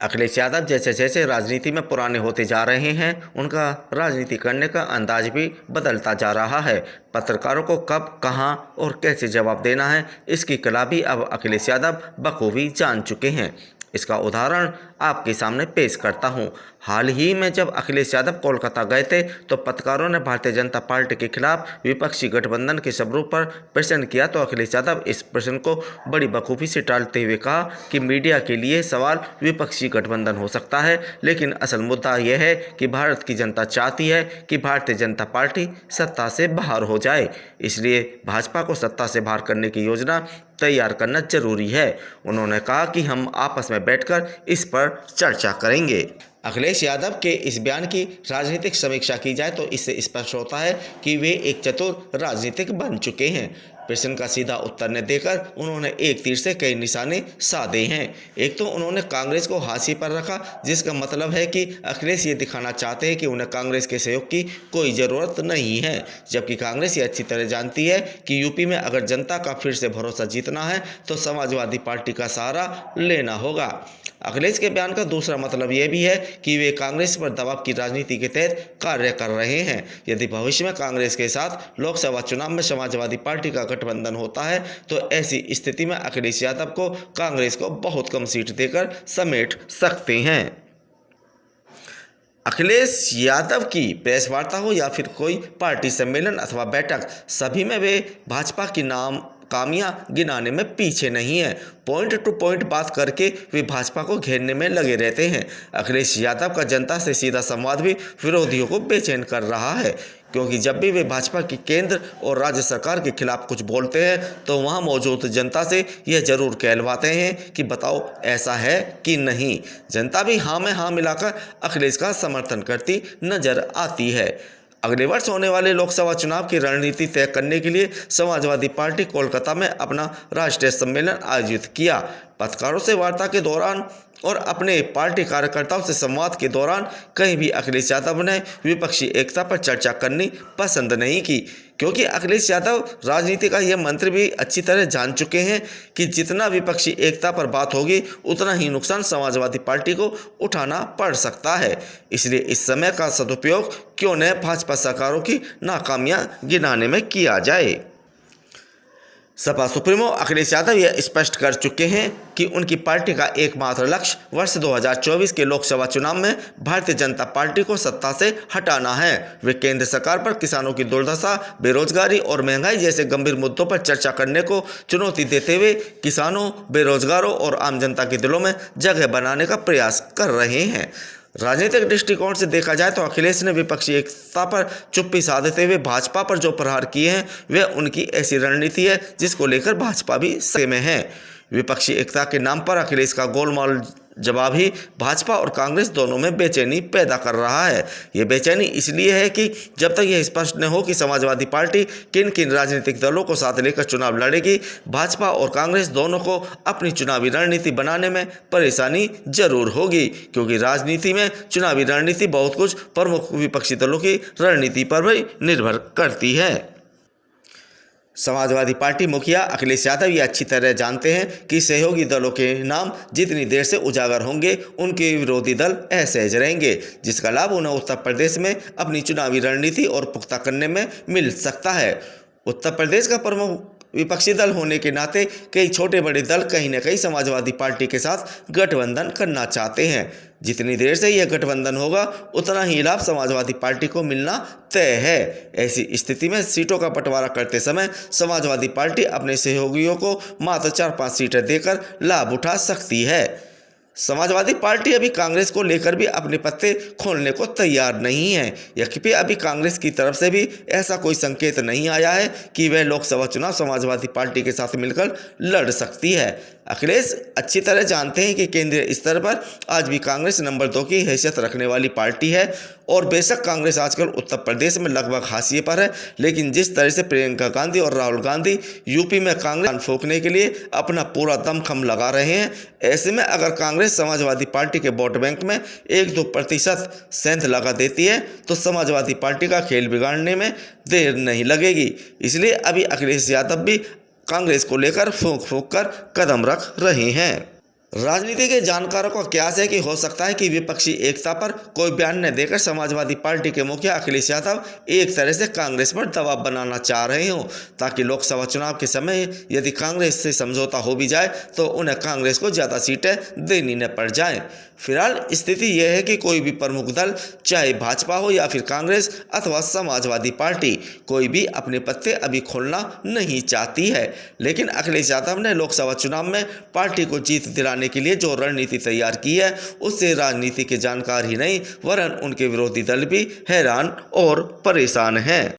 अखिलेश यादव जैसे जैसे राजनीति में पुराने होते जा रहे हैं, उनका राजनीति करने का अंदाज भी बदलता जा रहा है। पत्रकारों को कब, कहां और कैसे जवाब देना है, इसकी कला भी अब अखिलेश यादव बखूबी जान चुके हैं। इसका उदाहरण आपके सामने पेश करता हूं। हाल ही में जब अखिलेश यादव कोलकाता गए थे तो पत्रकारों ने भारतीय जनता पार्टी के खिलाफ विपक्षी गठबंधन के सबरूप पर प्रश्न किया तो अखिलेश यादव इस प्रश्न को बड़ी बखूबी से टालते हुए कहा कि मीडिया के लिए सवाल विपक्षी गठबंधन हो सकता है, लेकिन असल मुद्दा यह है कि भारत की जनता चाहती है कि भारतीय जनता पार्टी सत्ता से बाहर हो जाए। इसलिए भाजपा को सत्ता से बाहर करने की योजना तैयार करना जरूरी है। उन्होंने कहा कि हम आपस में बैठकर इस पर चर्चा करेंगे। अखिलेश यादव के इस बयान की राजनीतिक समीक्षा की जाए तो इससे स्पष्ट होता है कि वे एक चतुर राजनीतिक बन चुके हैं। प्रश्न का सीधा उत्तर न देकर उन्होंने एक तीर से कई निशाने साधे हैं। एक तो उन्होंने कांग्रेस को हाशिए पर रखा, जिसका मतलब है कि अखिलेश ये दिखाना चाहते हैं कि उन्हें कांग्रेस के सहयोग की कोई ज़रूरत नहीं है, जबकि कांग्रेस ये अच्छी तरह जानती है कि यूपी में अगर जनता का फिर से भरोसा जीतना है तो समाजवादी पार्टी का सहारा लेना होगा। अखिलेश के बयान का दूसरा मतलब यह भी है कि वे कांग्रेस पर दबाव की राजनीति के तहत कार्य कर रहे हैं। यदि भविष्य में कांग्रेस के साथ लोकसभा चुनाव में समाजवादी पार्टी का गठबंधन होता है तो ऐसी स्थिति में अखिलेश यादव को कांग्रेस को बहुत कम सीट देकर समेट सकते हैं। अखिलेश यादव की प्रेस वार्ता हो या फिर कोई पार्टी सम्मेलन अथवा बैठक, सभी में वे भाजपा की कामियां गिनाने में पीछे नहीं है। पॉइंट टू पॉइंट बात करके वे भाजपा को घेरने में लगे रहते हैं। अखिलेश यादव का जनता से सीधा संवाद भी विरोधियों को बेचैन कर रहा है, क्योंकि जब भी वे भाजपा की केंद्र और राज्य सरकार के खिलाफ कुछ बोलते हैं तो वहां मौजूद जनता से यह जरूर कहलवाते हैं कि बताओ ऐसा है कि नहीं। जनता भी हाँ में हाँ मिलाकर अखिलेश का समर्थन करती नजर आती है। अगले वर्ष होने वाले लोकसभा चुनाव की रणनीति तय करने के लिए समाजवादी पार्टी कोलकाता में अपना राष्ट्रीय सम्मेलन आयोजित किया। पत्रकारों से वार्ता के दौरान और अपने पार्टी कार्यकर्ताओं से संवाद के दौरान कहीं भी अखिलेश यादव ने विपक्षी एकता पर चर्चा करनी पसंद नहीं की, क्योंकि अखिलेश यादव राजनीति का यह मंत्र भी अच्छी तरह जान चुके हैं कि जितना विपक्षी एकता पर बात होगी उतना ही नुकसान समाजवादी पार्टी को उठाना पड़ सकता है। इसलिए इस समय का सदुपयोग क्यों न भाजपा सरकारों की नाकामियां गिनाने में किया जाए। सपा सुप्रीमो अखिलेश यादव यह स्पष्ट कर चुके हैं कि उनकी पार्टी का एकमात्र लक्ष्य वर्ष 2024 के लोकसभा चुनाव में भारतीय जनता पार्टी को सत्ता से हटाना है। वे केंद्र सरकार पर किसानों की दुर्दशा, बेरोजगारी और महंगाई जैसे गंभीर मुद्दों पर चर्चा करने को चुनौती देते हुए किसानों, बेरोजगारों और आम जनता के दिलों में जगह बनाने का प्रयास कर रहे हैं। राजनीतिक दृष्टिकोण से देखा जाए तो अखिलेश ने विपक्षी एकता पर चुप्पी साधते हुए भाजपा पर जो प्रहार किए हैं वह उनकी ऐसी रणनीति है जिसको लेकर भाजपा भी सही में है। विपक्षी एकता के नाम पर अखिलेश का गोलमाल जवाब ही भाजपा और कांग्रेस दोनों में बेचैनी पैदा कर रहा है। ये बेचैनी इसलिए है कि जब तक यह स्पष्ट न हो कि समाजवादी पार्टी किन किन राजनीतिक दलों को साथ लेकर चुनाव लड़ेगी, भाजपा और कांग्रेस दोनों को अपनी चुनावी रणनीति बनाने में परेशानी जरूर होगी, क्योंकि राजनीति में चुनावी रणनीति बहुत कुछ प्रमुख विपक्षी दलों की रणनीति पर भी निर्भर करती है। समाजवादी पार्टी मुखिया अखिलेश यादव ये अच्छी तरह जानते हैं कि सहयोगी दलों के नाम जितनी देर से उजागर होंगे उनके विरोधी दल असहज रहेंगे, जिसका लाभ उन्हें उत्तर प्रदेश में अपनी चुनावी रणनीति और पुख्ता करने में मिल सकता है। उत्तर प्रदेश का प्रमुख विपक्षी दल होने के नाते कई छोटे बड़े दल कहीं न कहीं समाजवादी पार्टी के साथ गठबंधन करना चाहते हैं। जितनी देर से यह गठबंधन होगा उतना ही लाभ समाजवादी पार्टी को मिलना तय है। ऐसी स्थिति में सीटों का बंटवारा करते समय समाजवादी पार्टी अपने सहयोगियों को मात्र 4-5 सीटें देकर लाभ उठा सकती है। समाजवादी पार्टी अभी कांग्रेस को लेकर भी अपने पत्ते खोलने को तैयार नहीं है। यद्यपि अभी कांग्रेस की तरफ से भी ऐसा कोई संकेत नहीं आया है कि वह लोकसभा चुनाव समाजवादी पार्टी के साथ मिलकर लड़ सकती है। अखिलेश अच्छी तरह जानते हैं कि केंद्रीय स्तर पर आज भी कांग्रेस नंबर 2 की हैसियत रखने वाली पार्टी है, और बेशक कांग्रेस आजकल उत्तर प्रदेश में लगभग हाशिए पर है, लेकिन जिस तरह से प्रियंका गांधी और राहुल गांधी यूपी में कांग्रेस फूंकने के लिए अपना पूरा दमखम लगा रहे हैं, ऐसे में अगर कांग्रेस समाजवादी पार्टी के वोट बैंक में 1-2% सेंध लगा देती है तो समाजवादी पार्टी का खेल बिगाड़ने में देर नहीं लगेगी। इसलिए अभी अखिलेश यादव भी कांग्रेस को लेकर फूंक फूंक कर कदम रख रहे हैं। राजनीति के जानकारों का कयास है कि हो सकता है कि विपक्षी एकता पर कोई बयान न देकर समाजवादी पार्टी के मुखिया अखिलेश यादव एक तरह से कांग्रेस पर दबाव बनाना चाह रहे हों, ताकि लोकसभा चुनाव के समय यदि कांग्रेस से समझौता हो भी जाए तो उन्हें कांग्रेस को ज़्यादा सीटें देनी न पड़ जाएं। फिलहाल स्थिति यह है कि कोई भी प्रमुख दल, चाहे भाजपा हो या फिर कांग्रेस अथवा समाजवादी पार्टी, कोई भी अपने पत्ते अभी खोलना नहीं चाहती है। लेकिन अखिलेश यादव ने लोकसभा चुनाव में पार्टी को जीत दिलाने के लिए जो रणनीति तैयार की है, उससे राजनीति के जानकार ही नहीं वरन उनके विरोधी दल भी हैरान और परेशान हैं।